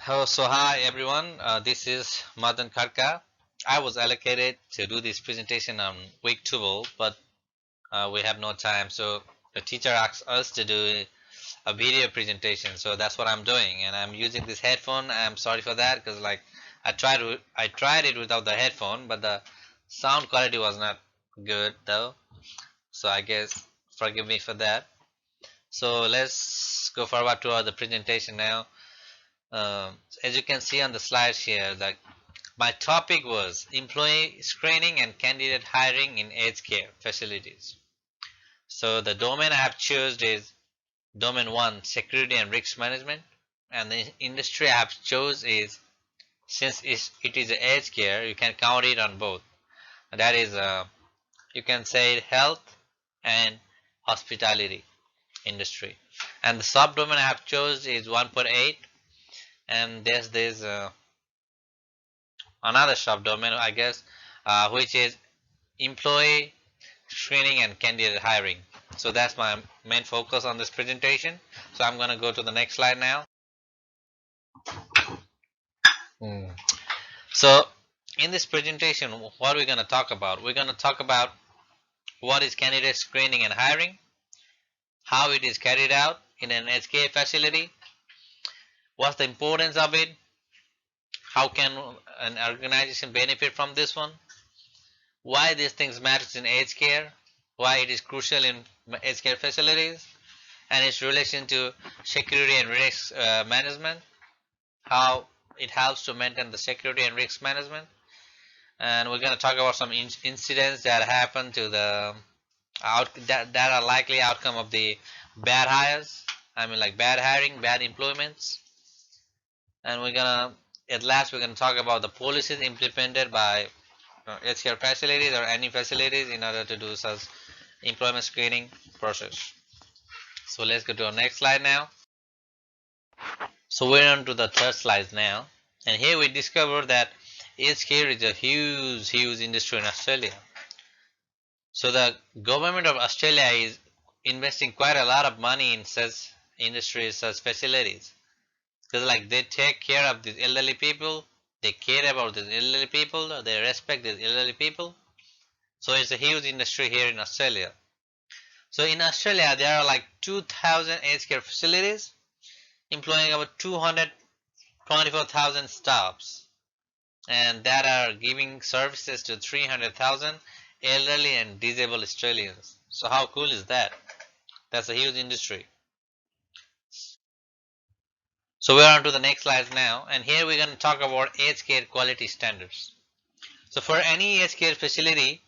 Hi everyone, this is Madan Kharka. I was allocated to do this presentation on week 12, but we have no time. So the teacher asked us to do a video presentation. So that's what I'm doing, and I'm using this headphone. I'm sorry for that because I tried it without the headphone, but the sound quality was not good though. So I guess forgive me for that. So let's go forward to the presentation now. As you can see on the slides here, my topic was employee screening and candidate hiring in aged care facilities. So the domain I have chosen is domain 1, security and risk management, and the industry I have chosen is, since it is aged care, you can count it on both. That is, you can say health and hospitality industry. And the subdomain I have chosen is 1.8, and there's this another subdomain, I guess, which is employee screening and candidate hiring. So that's my main focus on this presentation. So I'm going to go to the next slide now. Hmm. So in this presentation, what are we going to talk about? We're going to talk about what is candidate screening and hiring, how it is carried out in an HK facility, what's the importance of it, how can an organization benefit from this one, why these things matters in aged care, why it is crucial in aged care facilities, and its relation to security and risk management, how it helps to maintain the security and risk management. And we're going to talk about some incidents that happen to the that are likely outcome of the bad hires. I mean, like bad hiring, bad employments. And at last, we're gonna talk about the policies implemented by healthcare facilities or any facilities in order to do such employment screening process. So let's go to our next slide now. So we're on to the third slide now, and here we discover that aged care is a huge industry in Australia. So the government of Australia is investing quite a lot of money in such industries, such facilities, because like they take care of these elderly people, they care about these elderly people, they respect these elderly people. So it's a huge industry here in Australia. So in Australia, there are like 2,000 aged care facilities employing about 224,000 staffs, and that are giving services to 300,000 elderly and disabled Australians. So how cool is that? That's a huge industry. So we're on to the next slide now, and here we're going to talk about aged care quality standards. So for any aged care facility,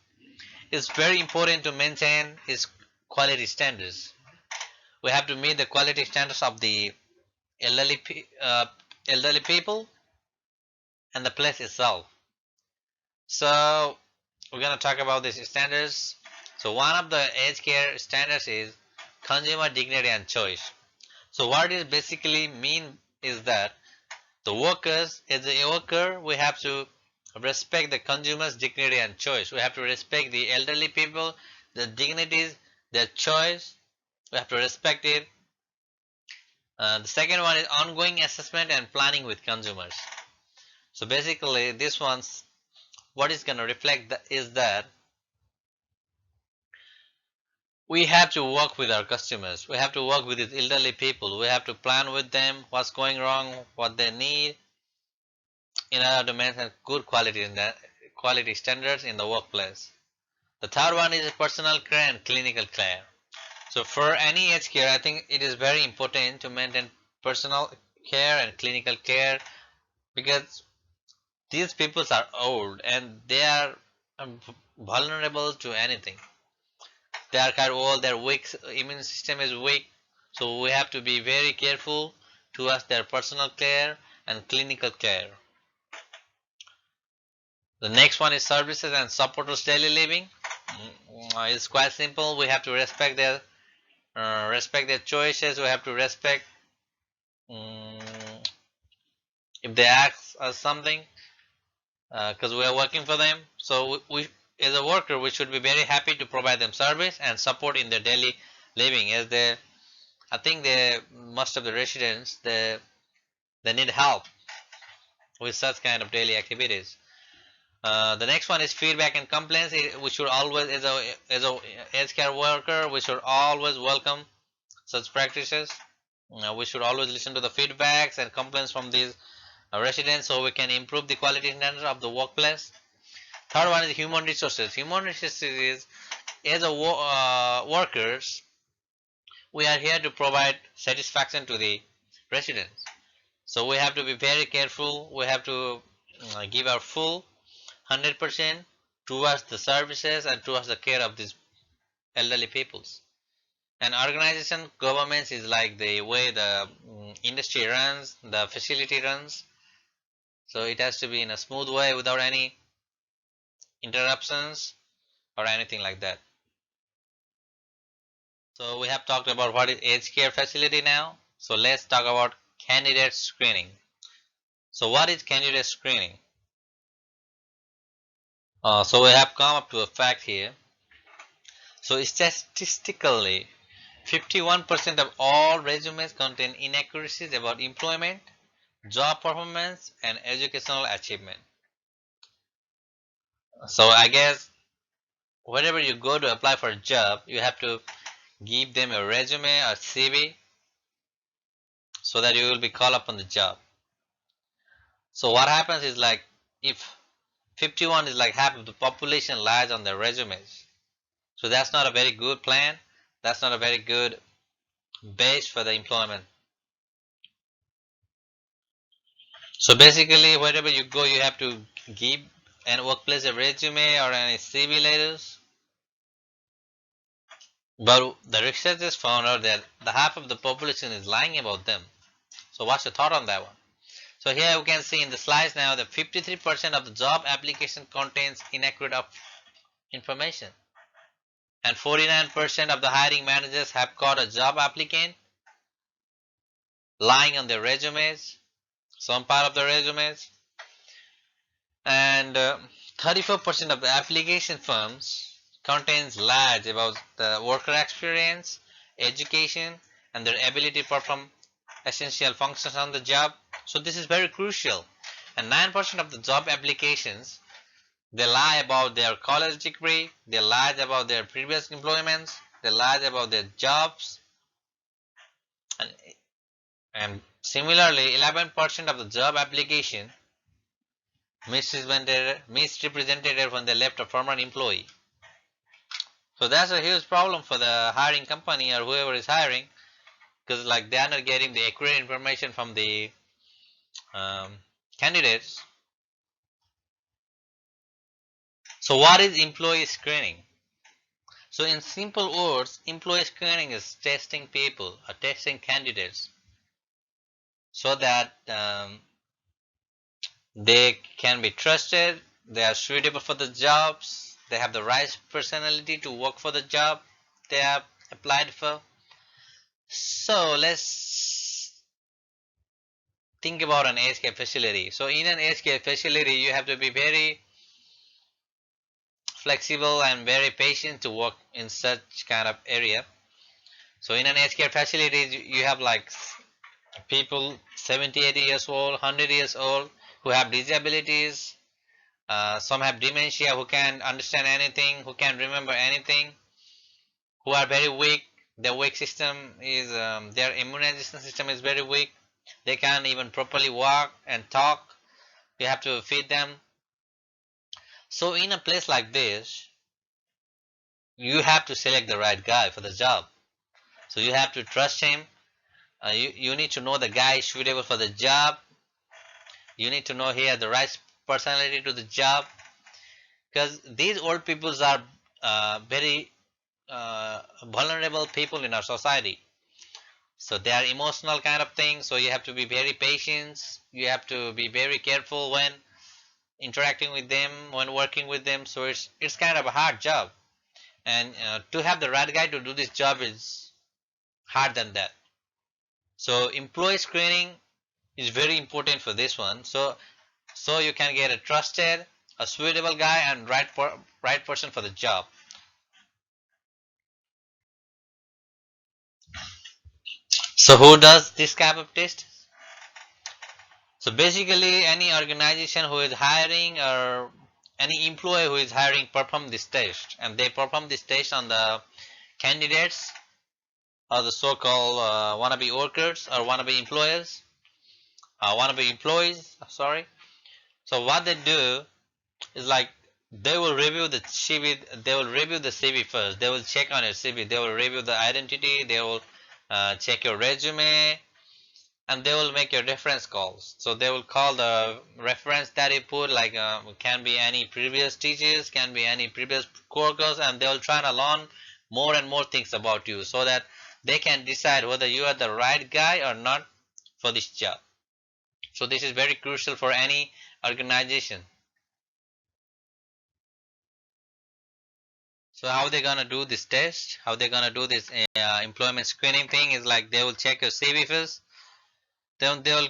it's very important to maintain its quality standards. We have to meet the quality standards of the elderly, elderly people and the place itself. So we're going to talk about these standards. So one of the aged care standards is consumer dignity and choice. So what it basically mean is that the workers, as a worker, we have to respect the consumer's dignity and choice. We have to respect the elderly people, their dignities, their choice. We have to respect it. The second one is ongoing assessment and planning with consumers. So basically, this one's what is going to reflect is that we have to work with our customers. We have to work with these elderly people. We have to plan with them what's going wrong, what they need, in order to maintain good quality in the quality standards in the workplace. The third one is personal care and clinical care. So for any aged care, I think it is very important to maintain personal care and clinical care because these people are old and they are vulnerable to anything. They are kind of old, their weak immune system is weak, so we have to be very careful towards their personal care and clinical care. The next one is services and supporters daily living. It's quite simple. We have to respect their choices. We have to respect um, if they ask us something because we are working for them. So as a worker, we should be very happy to provide them service and support in their daily living. As I think most of the residents they need help with such kind of daily activities. The next one is feedback and complaints. We should always, as a healthcare worker, we should always welcome such practices. We should always listen to the feedbacks and complaints from these residents so we can improve the quality standards of the workplace. Third one is human resources. Human resources is, as a workers, we are here to provide satisfaction to the residents. So we have to be very careful. We have to give our full 100% towards the services and towards the care of these elderly peoples. An organization, governments is like the way the industry runs, the facility runs. So it has to be in a smooth way without any interruptions or anything like that. So we have talked about what is aged care facility now. So let's talk about candidate screening. So what is candidate screening? So we have come up to a fact here. So statistically, 51% of all resumes contain inaccuracies about employment, job performance, and educational achievement. So I guess wherever you go to apply for a job, you have to give them a resume or CV so that you will be called up on the job. So what happens is like if 51 is like half of the population lies on their resumes. So that's not a very good plan. That's not a very good base for the employment. So basically, wherever you go, you have to give an workplace a resume or any CV letters. But the researchers found out that the half of the population is lying about them. So what's your thought on that one? So here we can see in the slides now that 53% of the job application contains inaccurate information. And 49% of the hiring managers have caught a job applicant lying on their resumes, some part of the resumes. And 34% of the application forms contains lies about the worker experience, education, and their ability to perform essential functions on the job. So this is very crucial. And 9% of the job applications, they lie about their college degree, they lie about their previous employments, they lie about their jobs, and, and similarly 11% of the job application misrepresented when they left a former employee. So that's a huge problem for the hiring company or whoever is hiring, because like they are not getting the accurate information from the um, candidates. So what is employee screening? So in simple words, employee screening is testing people or testing candidates so that they can be trusted, they are suitable for the jobs, they have the right personality to work for the job they have applied for. So let's think about an aged care facility. So in an aged care facility, you have to be very flexible and very patient to work in such kind of area. So in an aged care facility, you have like people 70, 80 years old, 100 years old who have disabilities. Some have dementia, who can't understand anything, who can't remember anything, who are very weak. Their weak system is their immunization system is very weak. They can't even properly walk and talk. You have to feed them. So in a place like this, you have to select the right guy for the job. So you have to trust him. You need to know the guy is suitable for the job. You need to know he has the right personality to the job. Because these old peoples are very vulnerable people in our society. So they are emotional kind of thing. So you have to be very patient. You have to be very careful when interacting with them, when working with them. So it's kind of a hard job. And to have the right guy to do this job is hard than that. So employee screening is very important for this one. So you can get a trusted, a suitable guy, and right person for the job. So who does this kind of test? So basically any organization who is hiring or any employee who is hiring perform this test, and they perform this test on the candidates or the so-called wannabe workers or wannabe employers, wannabe employees, sorry. So what they do is like they will review the CV, they will review the CV first. They will check on your CV. They will review the identity. They will check your resume, and they will make your reference calls. So they will call the reference that you put, like can be any previous teachers, can be any previous coworkers, and they will try to learn more and more things about you, so that they can decide whether you are the right guy or not for this job. So this is very crucial for any organization. So how they gonna do this test? How they gonna do this employment screening thing is like they will check your CV first. Then they will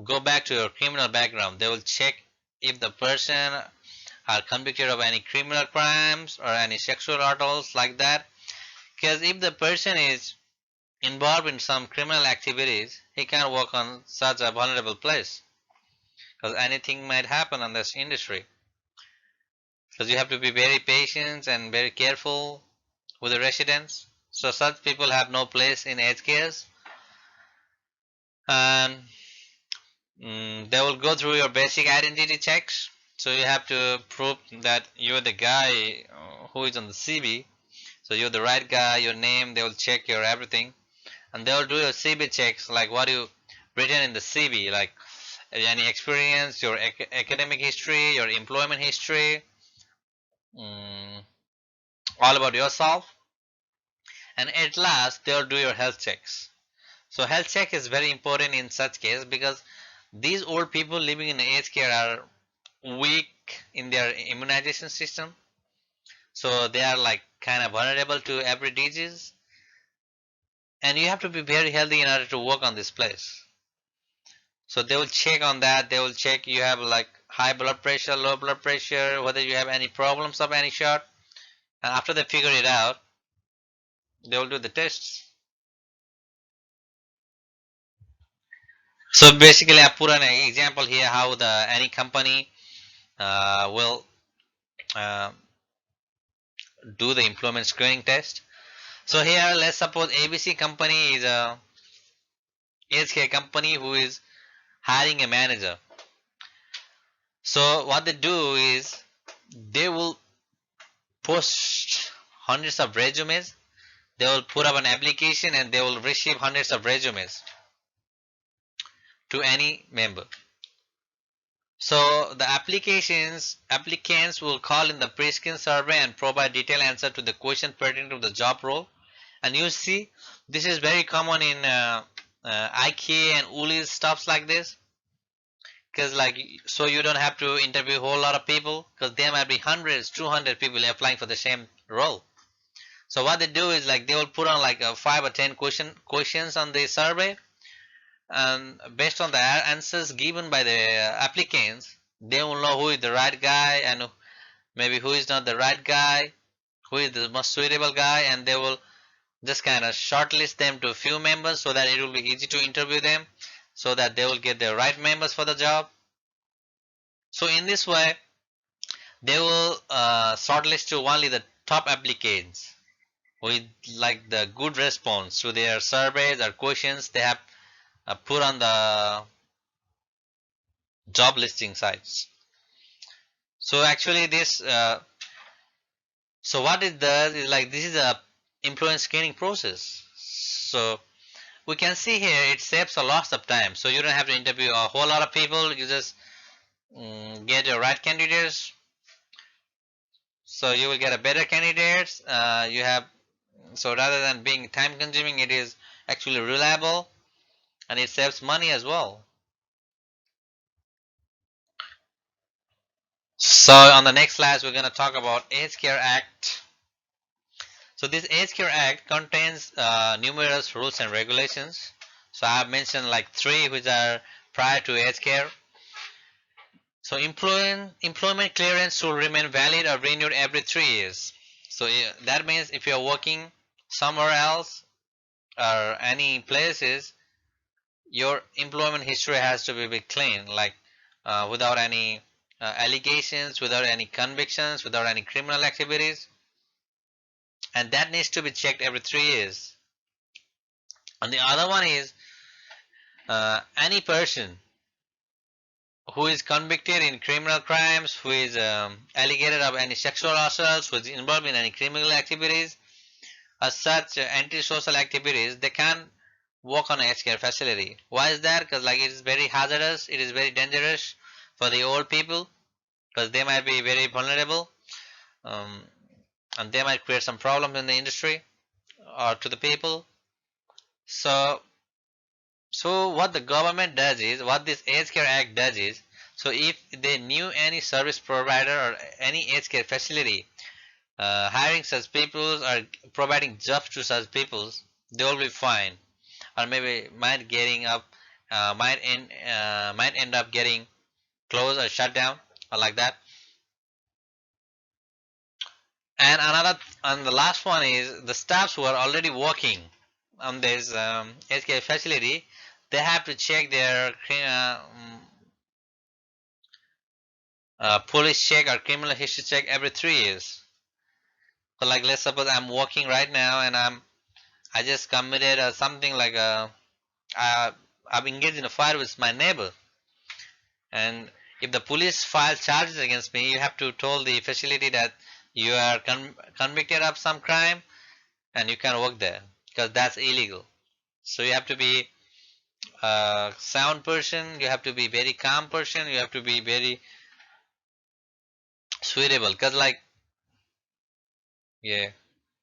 go back to your criminal background. They will check if the person are convicted of any criminal crimes or any sexual assaults like that. Because if the person is involved in some criminal activities, he can't work on such a vulnerable place. Because anything might happen on this industry. Because you have to be very patient and very careful with the residents. So such people have no place in aged cares, and they will go through your basic identity checks. So you have to prove that you're the guy who is on the CV. So you're the right guy, your name, they will check your everything. And they will do your CV checks, like what you written in the CV, like any experience, your academic history, your employment history, mm, all about yourself. And at last, they will do your health checks. So health check is very important in such case, because these old people living in aged care are weak in their immunization system. So they are like kind of vulnerable to every disease. And you have to be very healthy in order to work on this place. So they will check on that. They will check you have like high blood pressure, low blood pressure, whether you have any problems of any sort. And after they figure it out, they will do the tests. So basically, I put an example here how the any company will uh, do the employment screening test. So here, let's suppose ABC company is a aged care company who is hiring a manager. So what they do is they will post hundreds of resumes. They will put up an application and they will receive hundreds of resumes to any member. So the applicants will call in the pre-screen survey and provide detailed answer to the question pertaining to the job role. And you see, this is very common in IKEA and Woolies stuffs like this. Because like, so you don't have to interview a whole lot of people, because there might be hundreds, 200 people applying for the same role. So what they do is like they will put on like 5 or 10 questions on the survey, and based on the answers given by the applicants, they will know who is the right guy and maybe who is not the right guy, who is the most suitable guy, and they will just kind of shortlist them to a few members so that it will be easy to interview them, so that they will get the right members for the job. So in this way, they will shortlist to only the top applicants with like the good response to their surveys or questions they have put on the job listing sites. So actually this, so what it does is like this is a employee screening process. So we can see here it saves a lot of time. So you don't have to interview a whole lot of people. You just get your right candidates. So you will get a better candidates. You have, so rather than being time consuming, it is actually reliable and it saves money as well. So on the next slide, we're going to talk about Aged Care Act. So this Aged Care Act contains numerous rules and regulations. So I have mentioned like 3 which are prior to aged care. So employment clearance should remain valid or renewed every 3 years. So that means if you are working somewhere else or any places, your employment history has to be clean, like without any allegations, without any convictions, without any criminal activities, and that needs to be checked every 3 years. And the other one is any person who is convicted in criminal crimes, who is alleged of any sexual assaults, who is involved in any criminal activities, as such antisocial activities, they can work on a healthcare facility. Why is that? Because like it is very hazardous, it is very dangerous for the old people, because they might be very vulnerable, um, and they might create some problems in the industry or to the people. So what the government does is, what this Aged Care Act does is, so if they knew any service provider or any aged care facility hiring such people or providing jobs to such people, they will be fine, or maybe might end up getting closed or shut down or like that. And the last one is the staffs who are already working on this aged care facility, they have to check their police check or criminal history check every 3 years. So like let's suppose I'm working right now and I just committed something like I've engaged in a fight with my neighbor, and if the police file charges against me, you have to tell the facility that you are convicted of some crime and you can work there, because that's illegal. So you have to be a sound person, you have to be very calm person, you have to be very suitable, because like yeah,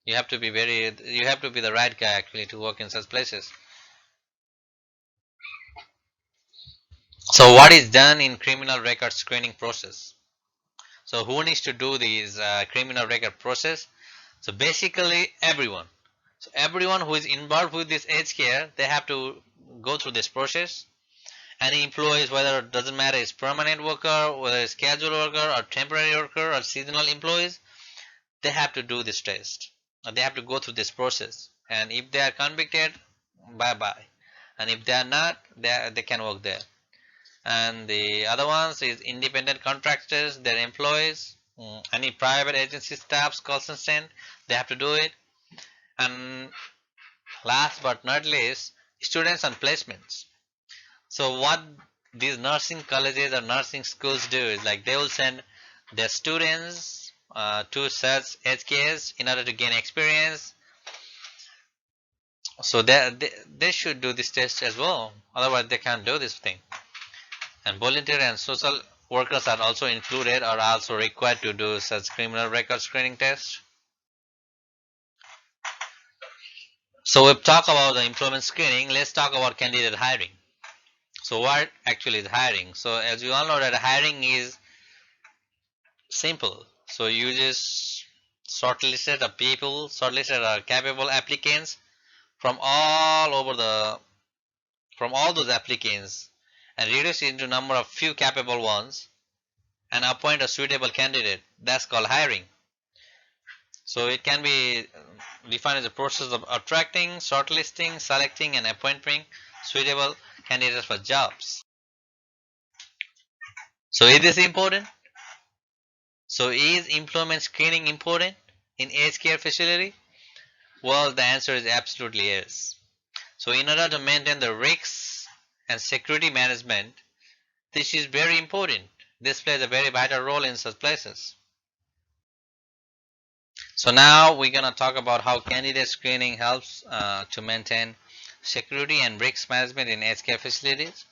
you have to be the right guy actually to work in such places. So what is done in criminal record screening process? So who needs to do this criminal record process? So basically everyone. So everyone who is involved with this aged care, they have to go through this process. Any employees, whether it doesn't matter, it's permanent worker, whether it's casual worker or temporary worker or seasonal employees, they have to do this test. They have to go through this process. And if they are convicted, bye bye. And if they are not, they can work there. And the other ones is independent contractors, their employees, any private agency staffs, call center, they have to do it. And last but not least, students and placements. So what these nursing colleges or nursing schools do is like they will send their students to such HKS in order to gain experience. So they should do this test as well. Otherwise they can't do this thing. And volunteer and social workers are also included or also required to do such criminal record screening tests. So we've talked about the employment screening. Let's talk about candidate hiring. So what actually is hiring? So as you all know that hiring is simple. So you just shortlisted the people, shortlisted capable applicants from all over from all those applicants, and reduce it into number of few capable ones and appoint a suitable candidate. That's called hiring. So it can be defined as a process of attracting, shortlisting, selecting, and appointing suitable candidates for jobs. So is this important? So is employment screening important in aged care facility? Well, the answer is absolutely yes. So in order to maintain the risks and security management, this is very important. This plays a very vital role in such places. So now we're going to talk about how candidate screening helps to maintain security and risk management in aged care facilities.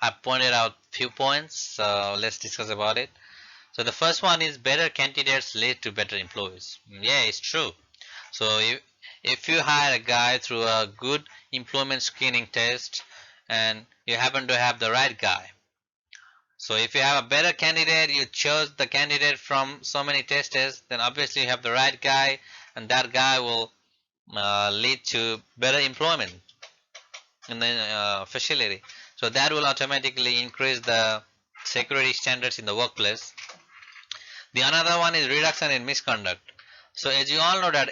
I pointed out few points, so let's discuss about it. So the first one is better candidates lead to better employees. Yeah, it's true. So if you hire a guy through a good employment screening test and you happen to have the right guy. So if you have a better candidate, you chose the candidate from so many testers, then obviously you have the right guy, and that guy will lead to better employment in the facility. So that will automatically increase the security standards in the workplace. The another one is reduction in misconduct. So as you all know that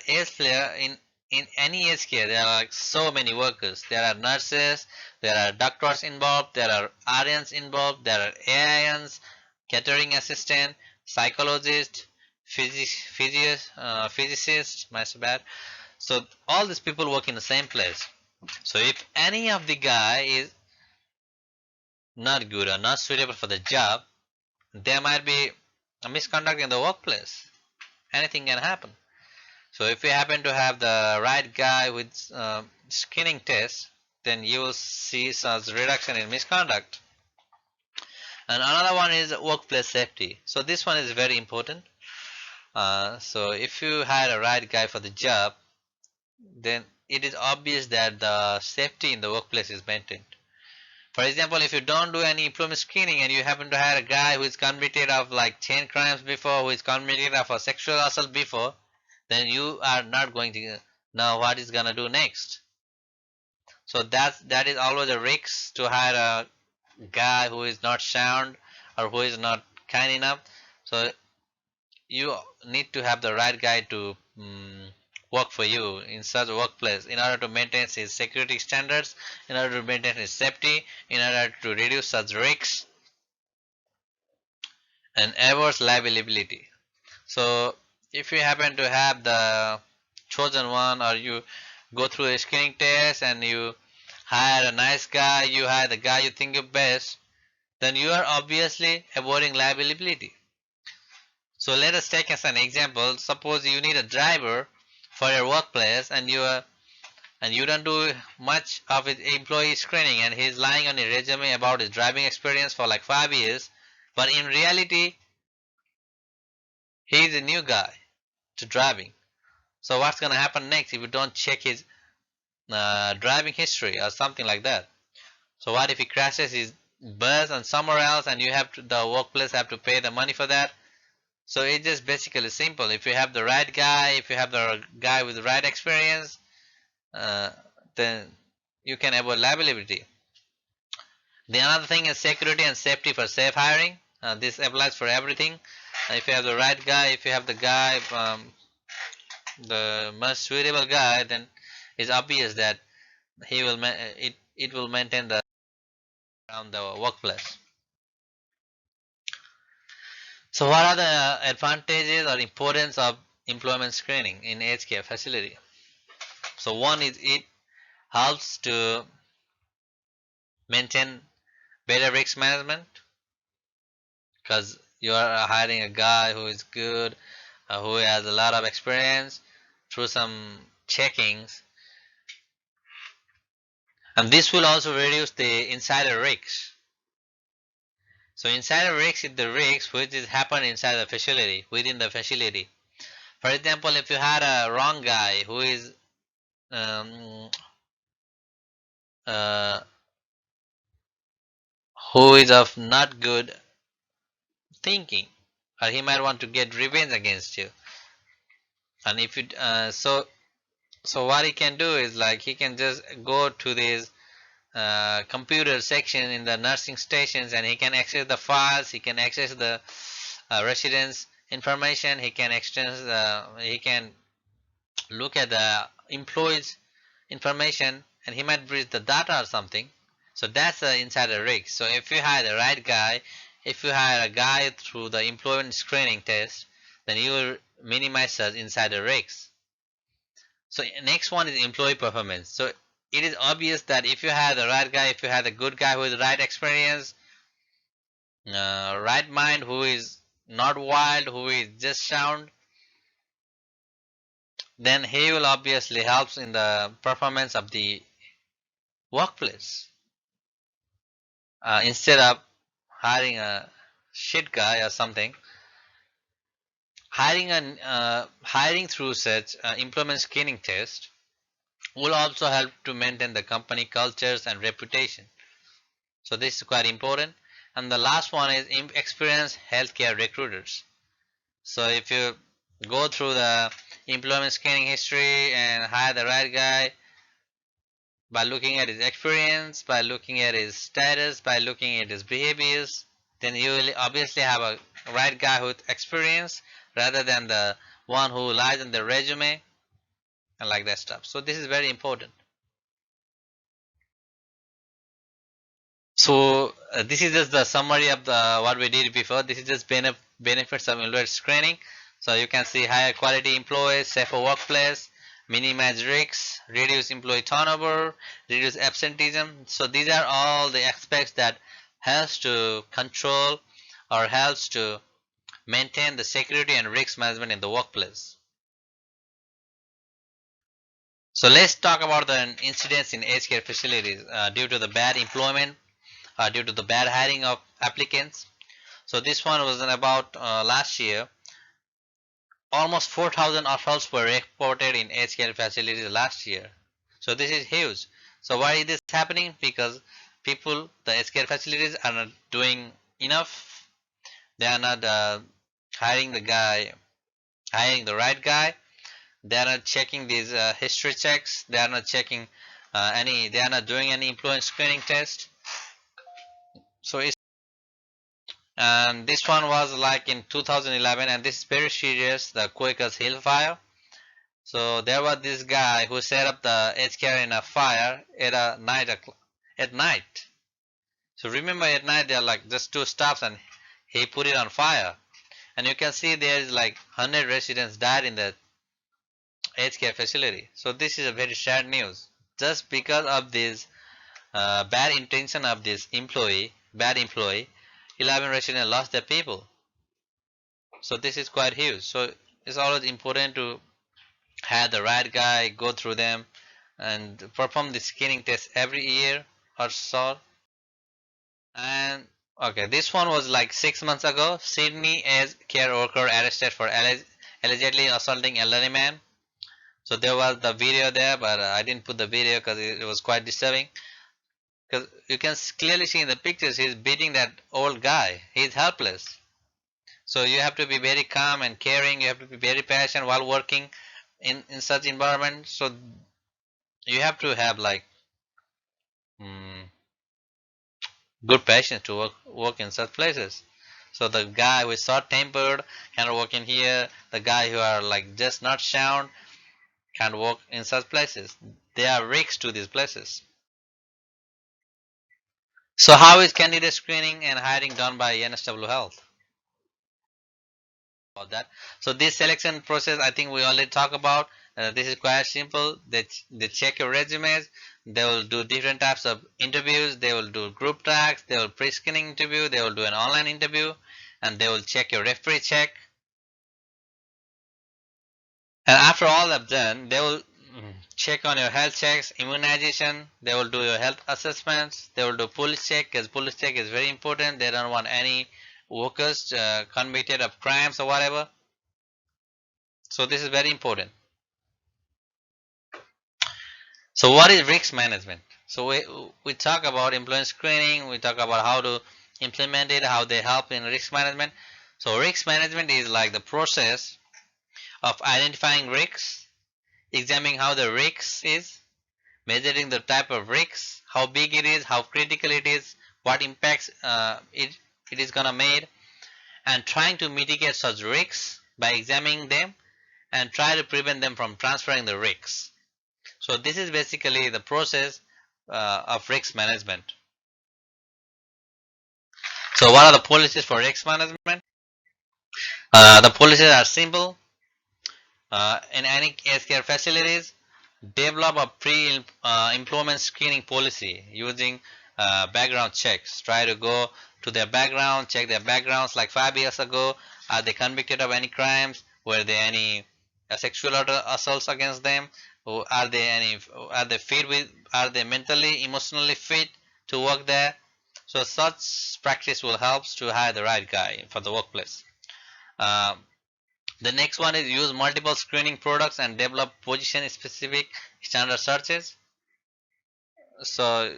in any healthcare, there are like so many workers. There are nurses, there are doctors involved, there are RNs involved, there are AINs, catering assistant, psychologist, physicist, my bad. So all these people work in the same place. So if any of the guy is not good or not suitable for the job, there might be a misconduct in the workplace. Anything can happen. So if you happen to have the right guy with screening test, then you will see such reduction in misconduct. And another one is workplace safety. So this one is very important. So if you had a right guy for the job, then it is obvious that the safety in the workplace is maintained. For example, if you don't do any employment screening and you happen to hire a guy who is convicted of like 10 crimes before, who is convicted of a sexual assault before, then you are not going to know what he's gonna do next. So that is always a risk to hire a guy who is not sound or who is not kind enough. So you need to have the right guy to work for you in such a workplace in order to maintain his security standards, in order to maintain his safety, in order to reduce such risks and adverse liability. So if you happen to have the chosen one, or you go through a screening test and you hire a nice guy, you hire the guy you think is best, then you are obviously avoiding liability. So let us take as an example. Suppose you need a driver for your workplace, and you don't do much of his employee screening, and he's lying on his resume about his driving experience for like 5 years, but in reality he's a new guy to driving. So what's gonna happen next if you don't check his driving history or something like that? So what if he crashes his bus and somewhere else, and the workplace have to pay the money for that? So it's just basically simple. If you have the right guy, if you have the guy with the right experience, uh, then you can avoid liability. The another thing is security and safety for safe hiring. This applies for everything. If you have the right guy, if you have the guy, the most suitable guy, then it's obvious that it will maintain the around the workplace. So what are the advantages or importance of employment screening in aged care facility? So one is it helps to maintain better risk management, because you are hiring a guy who is good, who has a lot of experience through some checkings, and this will also reduce the insider risks. So insider risk is the risk which is happen inside the facility, within the facility. For example, if you had a wrong guy um, uh, who is of not good thinking, or he might want to get revenge against you, and if you so what he can do is like he can just go to this computer section in the nursing stations, and he can access the files, he can access the residents information, he can look at the employees information, and he might breach the data or something. So that's the insider risk. So if you hire the right guy, if you hire a guy through the employment screening test, then you will minimize such insider risks. So next one is employee performance. So it is obvious that if you have the right guy, if you have the good guy with the right experience, right mind, who is not wild, who is just sound, then he will obviously helps in the performance of the workplace. Instead of hiring a shit guy or something, hiring through such employment screening test will also help to maintain the company cultures and reputation. So this is quite important. And the last one is experienced healthcare recruiters. So if you go through the employment screening history and hire the right guy by looking at his experience, by looking at his status, by looking at his behaviors, then you will obviously have a right guy with experience rather than the one who lies in the resume. and like that stuff. So this is very important. So this is just the summary of the what we did before. This is just benefits of employee screening. So you can see higher quality employees, safer workplace, minimize risks, reduce employee turnover, reduce absenteeism. So these are all the aspects that helps to control or helps to maintain the security and risk management in the workplace. So let's talk about the incidents in aged care facilities due to the bad employment, due to the bad hiring of applicants. So this one was in about last year. Almost 4,000 assaults were reported in aged care facilities last year. So this is huge. So why is this happening? Because people, the aged care facilities are not doing enough. They are not hiring the guy, hiring the right guy. They are not checking these history checks. They are not checking any. They are not doing any employee screening test. So it's and this one was like in 2011, and this is very serious. The Quakers Hill fire. So there was this guy who set up the HKR in a fire at a night at night. So remember at night there are like just two stops and he put it on fire. And you can see there is like 100 residents died in the HKR facility. So this is a very sad news. Just because of this bad intention of this bad employee, 11 residents lost their people. So this is quite huge. So it's always important to have the right guy go through them and perform the screening test every year or so. And okay, this one was like 6 months ago. Sydney as care worker arrested for allegedly assaulting elderly man. So there was the video there, but I didn't put the video because it was quite disturbing. Because you can clearly see in the pictures he's beating that old guy. He's helpless. So you have to be very calm and caring. You have to be very patient while working in such environment. So you have to have like mm, good patience to work in such places. So the guy who is short tempered can work in here. The guy who are like just not sound can work in such places. There are risks to these places. So how is candidate screening and hiring done by NSW Health? About that. So this selection process, I think we already talked about. This is quite simple. They check your resumes. They will do different types of interviews. They will do group tracks. They will pre-screening interview. They will do an online interview, and they will check your referee check. And after all that's done, they will check on your health checks, immunization. They will do your health assessments. They will do police check because police check is very important. They don't want any workers convicted of crimes or whatever. So this is very important. So what is risk management? So we talk about employee screening, we talk about how to implement it, how they help in risk management. So risk management is like the process of identifying risks, examining how the risk is, measuring the type of risks, how big it is, how critical it is, what impacts it is gonna make, and trying to mitigate such risks by examining them and try to prevent them from transferring the risks. So this is basically the process of risk management. So what are the policies for risk management? The policies are simple. In any healthcare facilities, develop a pre-employment screening policy using background checks. Try to go to their background, check their backgrounds like 5 years ago. Are they convicted of any crimes? Were there any sexual assaults against them? Or are they any? Are they fit with? Are they mentally, emotionally fit to work there? So such practice will help to hire the right guy for the workplace. Uh, the next one is use multiple screening products and develop position specific standard searches. So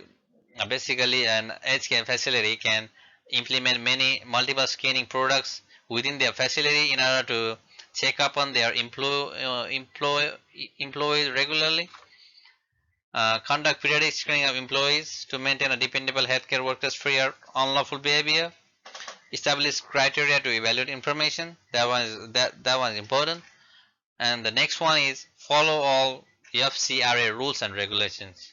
basically an edge care facility can implement many multiple screening products within their facility in order to check up on their employees regularly. Conduct periodic screening of employees to maintain a dependable healthcare workers free of unlawful behavior. Establish criteria to evaluate information. That one is important. And the next one is follow all FCRA rules and regulations.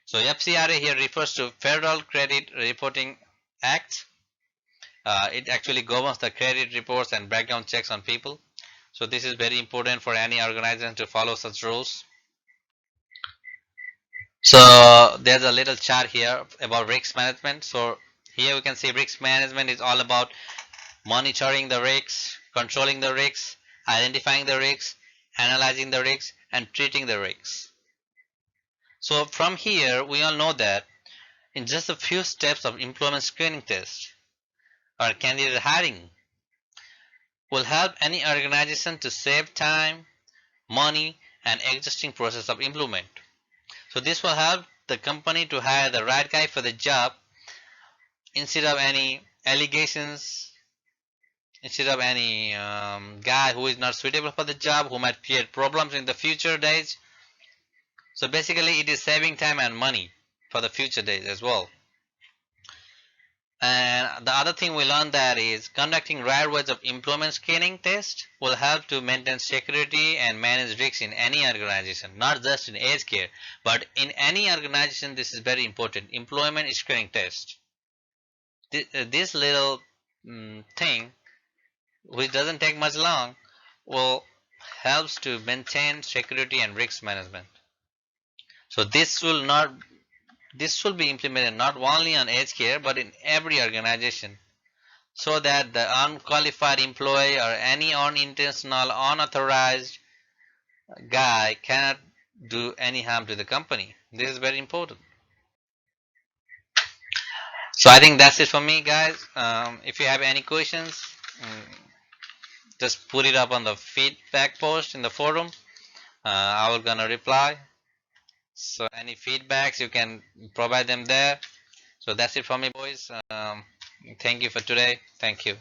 So FCRA here refers to Federal Credit Reporting Act. It actually governs the credit reports and background checks on people. So this is very important for any organization to follow such rules. So there's a little chart here about risk management. So here we can see risk management is all about monitoring the risks, controlling the risks, identifying the risks, analyzing the risks, and treating the risks. So from here, we all know that in just a few steps of employment screening test or candidate hiring will help any organization to save time, money, and existing process of employment. So this will help the company to hire the right guy for the job instead of any allegations, instead of any guy who is not suitable for the job, who might create problems in the future days. So basically it is saving time and money for the future days as well. And the other thing we learned that is conducting right ways of employment screening test will help to maintain security and manage risks in any organization, not just in aged care, but in any organization. This is very important. Employment screening test. This little thing, which doesn't take much long, will helps to maintain security and risk management. So this will be implemented not only on aged care but in every organization, so that the unqualified employee or any unintentional, unauthorized guy cannot do any harm to the company. This is very important. So I think that's it for me, guys. If you have any questions, just put it up on the feedback post in the forum. I will gonna reply. So any feedbacks you can provide them there. So that's it for me, boys. Thank you for today. Thank you.